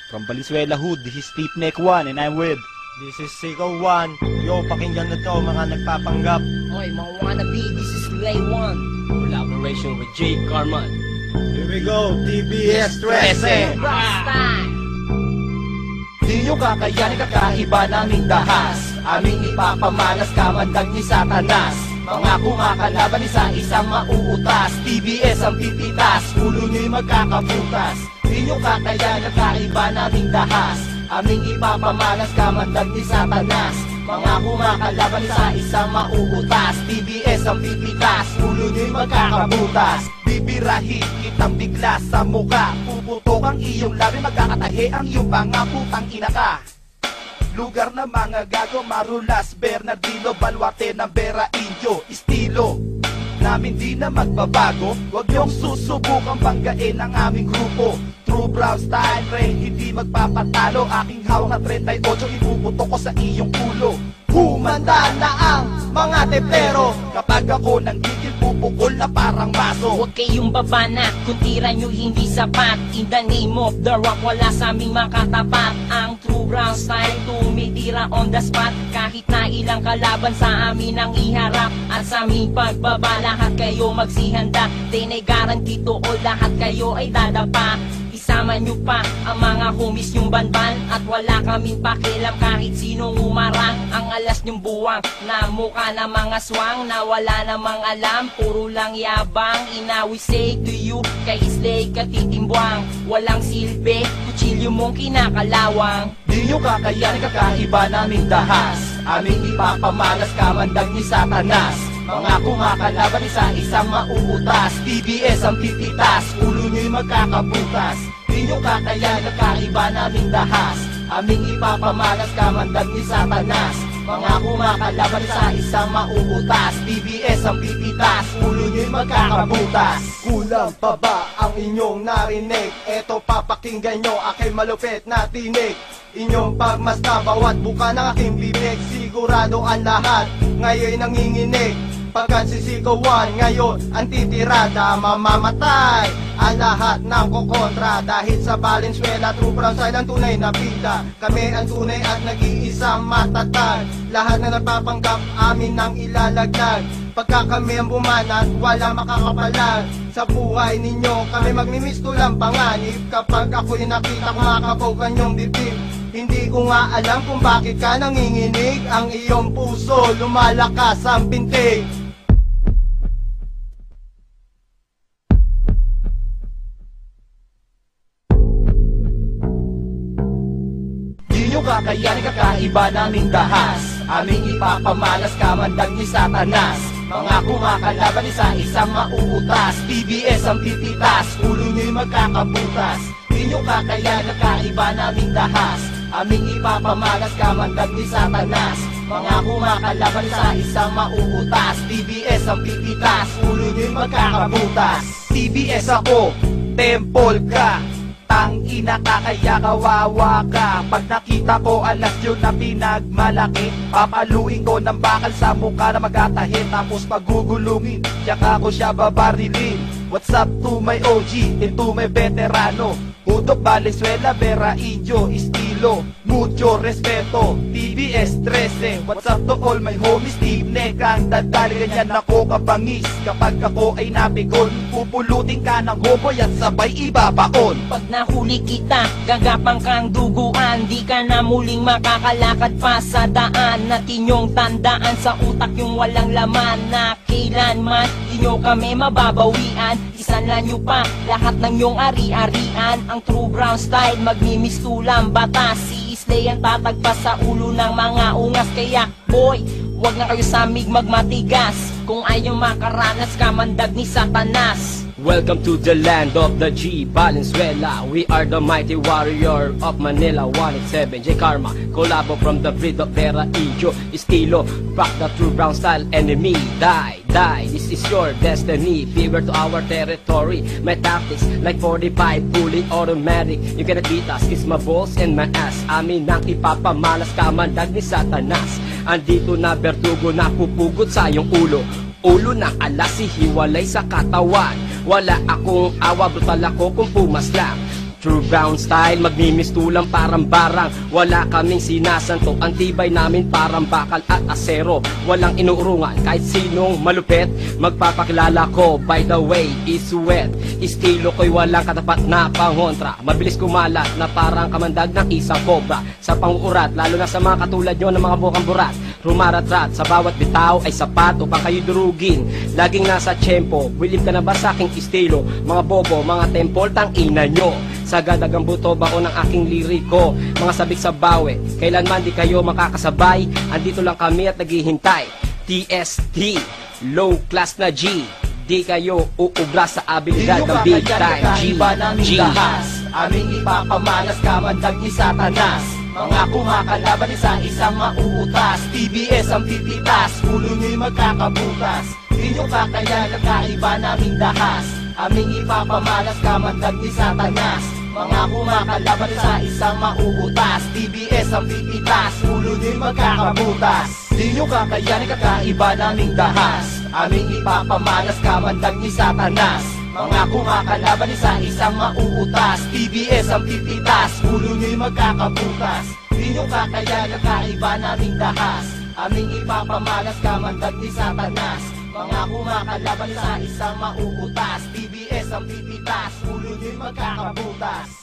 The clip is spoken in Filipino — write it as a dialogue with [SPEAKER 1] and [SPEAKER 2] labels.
[SPEAKER 1] From Valenzuela Hood, this is Steep Neck 1 and I'm with...
[SPEAKER 2] This is Sigaw 1. Yo, pakinggan na to mga nagpapanggap.
[SPEAKER 3] Oy, mga wannabe, this is Lay 1. Collaboration with J. Carman.
[SPEAKER 2] Here we go, TBS 13.
[SPEAKER 1] Di nyo kakayanin kakaiba naming dahas. Aming ipapamalas kamandag ni Satanas. Mga kumakalaban isa-isang mauutas. TBS ang pipitas, ulo nyo'y magkakabutas. Di nyo kakayanin kakaiba naming dahas. Aming ipapamalas kamandag ni Satanas. Mga kumakalaban isa-isang mauutas. TBS ang pipitas, ulo nyo'y magkakabutas. Bibirahin kitang bigla sa muka. Puputok ang iyong labi, magkakatahe ang iyong pangaputang ina ka. Lugar ng mga gago, Marulas, Bernardino, Baluarte ng Vera Indio. Estilo namin di na magbabago. Huwag niyong susubukang banggain ang aming grupo. True brown style, pre, hindi magpapatalo. Aking hawak na 38, ipuputok ko sa iyong ulo. Humanda na ang mga teplero. Kapag ako nang gigil, pupukol na parang maso.
[SPEAKER 3] Huwag kayong babana kung tira nyo hindi sapat. In the name of the rock, wala sa aming makatapat. Ang true brown style, tumitira on the spot. Kahit na ilang kalaban sa amin ang iharap. At sa aming pagbaba, lahat kayo magsihanda. Then ay guarantee to all, lahat kayo ay dadapa. Isama nyo pa ang mga homies nyong banban. At wala kaming pakialam kahit sinong umarang. Ang alas nyong buwang na mukha na mga swang. Na wala namang alam, puro lang yabang. Ina we say to you, kay Islay katitimbwang. Walang silbi, kutsilyo mong kinakalawang.
[SPEAKER 1] Di nyo kakayanin kakaiba naming dahas. Aming ipapamalas kamandag ni Satanas. Mga kumakalaban isa-isang mauutas. TBS ang pipitas, ulo nyo'y magkakabutas. Di nyo kakayanin kakaiba naming dahas. Aming ipapamalas kamandag ni Satanas. Mga kumakalaban isa-isang mauutas. TBS ang pipitas, ulo nyo'y magkakabutas.
[SPEAKER 2] Kulang pa ba ang inyong narinig? Eto papakinggan nyo aking malupit na tinig. Inyong pagmasta bawat buka ng aking bibig. Sigurado ang lahat ngayon nanginginig. Pagkat sisigawan ngayon ang titirada, mamamatay ang lahat ng kukontra. Dahil sa Valenzuela, true brown style ang tunay na bida. Kami ang tunay at nag-iisang matatag. Lahat na napapanggap amin ang ilalagdag. Pagka kami ang bumanat, wala makakapalag. Sa buhay ninyo, kami magmimisto lang panganib. Kapag ako'y nakita, kumakabaw kanyong bibig. Hindi ko nga alam kung bakit ka nanginginig. Ang iyong puso, lumalakas ang pintig.
[SPEAKER 1] Di nyo kakayanin kakaiba naming dahas. Aming ipapamalas kamandag ni Satanas. Mga kumakalaban isa-isang mauutas. TBS ang pipitas, ulo nyo'y magkakabutas. Di nyo kakayanin kakaiba naming dahas. Aming ipapamalas kamandag ni Satanas. Mga kumakalaban isa-isang mauutas. TBS ang pipitas, ulo nyo'y magkakabutas. TBS ako, temple ka. Tangina ka kaya kawawa ka. Pag nakita ko alas yun na pinagmalaki, papaluin ko ng bakal sa mukha na magatahin. Tapos pagugulungin, tsaka ko siya babarilin. What's up to my OG and to my veterano? Udok, Valenzuela, Vera Indio, estilo, mucho respeto. TBS 13, what's up to all my homies? Team Neck ang dadali, ganyan ako kabangis. Kapag ako ay napigon, pupulutin ka ng hoboy at sabay ibabaon.
[SPEAKER 3] Pag nahuli kita, gagapang kang duguan. Di ka na muling makakalakad pa sa daan. Natin yung tandaan sa utak yung walang laman. Na kailanman, di nyo kami mababawian. Isanlan nyo pa lahat ng yung ari-arian. Ang true brown style, magmimistulang batas. Si Islay ang tatagpas sa ulo ng mga ungas. Kaya boy, wag na kayo samig magmatigas. Kung ayaw makaranas, kamandag ni Satanas.
[SPEAKER 4] Welcome to the land of the G, Valenzuela. We are the mighty warrior of Manila 187, J. Karma. Collabo from the breed of Vera Indio, estilo, rock the true brown style enemy. Die, die, this is your destiny. Fever to our territory. My tactics like 45 bullet automatic. You cannot beat us, it's my balls and my ass. Amin ang ipapamalas kamandag ni Satanas. Andito na berdugo na pupugot sa iyong ulo. Ulo ng alas, hiwalay sa katawan. Wala akong awa, brutal ako kung pumaslang. True brown style, magmimistulang parang barang. Wala kaming sinasanto, ang tibay namin parang bakal at asero. Walang inuurungan kahit sinong malupit. Magpapakilala ko, by the way, is wet. Estilo ko'y walang katapat na pangontra. Mabilis kumalat na parang kamandag ng isang kobra. Sa panguurat, lalo na sa mga katulad nyo ng mga bukang burat. Rumarat-rat sa bawat bitaw ay sapat upang kayo durugin. Laging nasa tiyempo, willing ka na ba sa aking estilo? Mga bobo, mga tempol, tang ina nyo. Sagad ang buto bao ng aking liriko. Mga sabik sa bawi, kailanman di kayo makakasabay. Andito lang kami at naghihintay. TST, low class na G. Di kayo uubra sa abilidad ng big time G. G.
[SPEAKER 1] Aming ipapamalas kamandag ni Satanas. Mga kumakalaban sa isang mauutas. TBS ang tititas, ulo nyo'y magkakabutas. Di nyo kakayanan, kakaiba naming dahas. Aming ipapamalas kamandag ni Satanas. Mga kumakalaban sa isang mauutas. TBS ang tititas, ulo nyo'y magkakabutas. Di nyo kakayanin, kakaiba naming dahas. Aming ipapamalas kamandag ni Satanas. Mga kumakalaban sa isang mauutas. TBS ang tititas, ulo nyo'y magkakabutas. Di nyo kakayanin, kakaiba naming dahas. Aming ipapamalas kamandag ni Satanas. Mga kumakalaban sa isang mauutas. TBS ang tititas, ulo nyo'y magkakabutas.